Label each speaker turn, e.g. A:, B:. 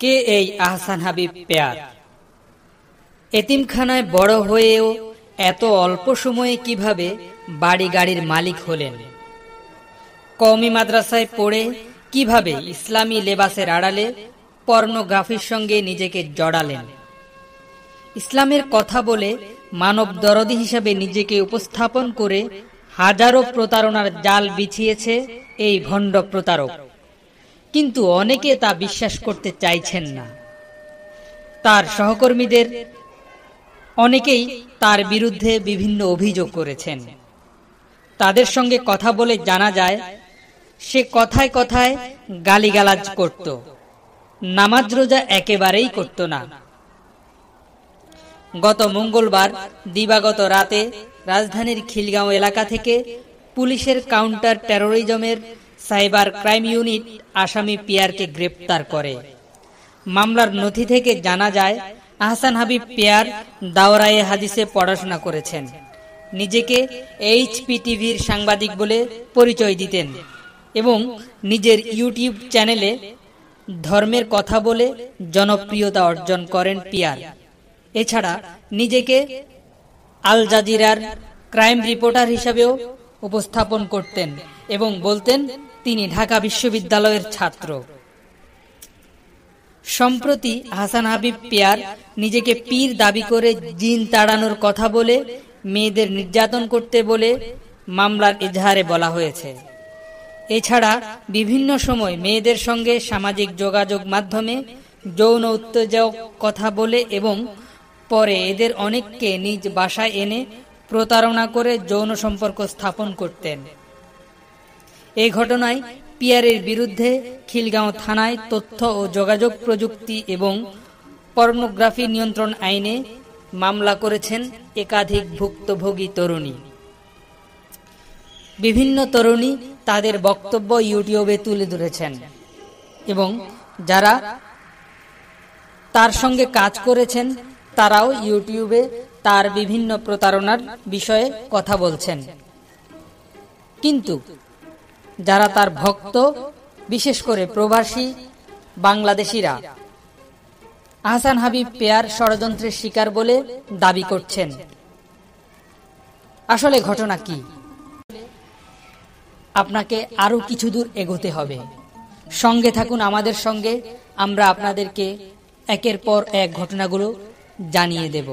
A: কে এই আহসান হাবিব পেয়ার? এতিমখানায় বড় হয়েও এত অল্প সময়ে কিভাবে বাড়ি গাড়ির মালিক হলেন? কওমি মাদ্রাসায় পড়ে কিভাবে ইসলামী লেবাসের আড়ালে পর্নোগ্রাফির সঙ্গে নিজেকে জড়ালেন? ইসলামের কথা বলে মানব দরদী হিসাবে নিজেকে উপস্থাপন করে হাজারো প্রতারণার জাল বিছিয়েছে এই ভণ্ড প্রতারক, কিন্তু অনেকে তা বিশ্বাস করতে চাইছেন না। তার সহকর্মীদের অনেকেই তার বিরুদ্ধে বিভিন্ন অভিযোগ করেছেন। তাদের সঙ্গে কথা বলে জানা যায়, সে কথায় কথায় গালিগালাজ করত, নামাজ রোজা একেবারেই করত না। গত মঙ্গলবার দিবাগত রাতে রাজধানীর খিলগাঁও এলাকা থেকে পুলিশের কাউন্টার টেরোরিজমের সাইবার ক্রাইম ইউনিট আসামি পিয়ারকে গ্রেপ্তার করে। মামলার নথি থেকে জানা যায়, আহসান হাবিব পেয়ার দাওরায়ে হাদিসে পড়াশোনা করেছেন। নিজেকে HPTVর সাংবাদিক বলে পরিচয় দিতেন এবং নিজের ইউটিউব চ্যানেলে ধর্মের কথা বলে জনপ্রিয়তা অর্জন করেন পিয়ার। এছাড়া নিজেকে আল জাজিরার ক্রাইম রিপোর্টার হিসাবেও উপস্থাপন করতেন এবং বলতেন তিনি ঢাকা বিশ্ববিদ্যালয়ের ছাত্র। সম্প্রতি আহসান হাবিব পেয়ার নিজেকে পীর দাবি করে জিন তাড়ানোর কথা বলে মেয়েদের নির্যাতন করতে বলে মামলার এজাহারে বলা হয়েছে। এছাড়া বিভিন্ন সময় মেয়েদের সঙ্গে সামাজিক যোগাযোগ মাধ্যমে যৌন উত্তেজক কথা বলে এবং পরে এদের অনেককে নিজ বাসায় এনে প্রতারণা করে যৌন সম্পর্ক স্থাপন করতেন। এই ঘটনায় পিয়ারের বিরুদ্ধে খিলগাঁও থানায় তথ্য ও যোগাযোগ প্রযুক্তি এবং পর্নোগ্রাফি নিয়ন্ত্রণ আইনে মামলা করেছেন একাধিক ভুক্তভোগী তরুণী। বিভিন্ন তরুণী তাদের বক্তব্য ইউটিউবে তুলে ধরেছেন এবং যারা তার সঙ্গে কাজ করেছেন তারাও ইউটিউবে তার বিভিন্ন প্রতারণার বিষয়ে কথা বলছেন। কিন্তু যারা তার ভক্ত, বিশেষ করে প্রবাসী বাংলাদেশিরা আহসান হাবিব পেয়ার ষড়যন্ত্রের শিকার বলে দাবি করছেন। আসলে ঘটনা কি? আপনাকে আরো কিছু দূর এগোতে হবে। সঙ্গে থাকুন আমাদের সঙ্গে, আমরা আপনাদেরকে একের পর এক ঘটনাগুলো জানিয়ে দেব।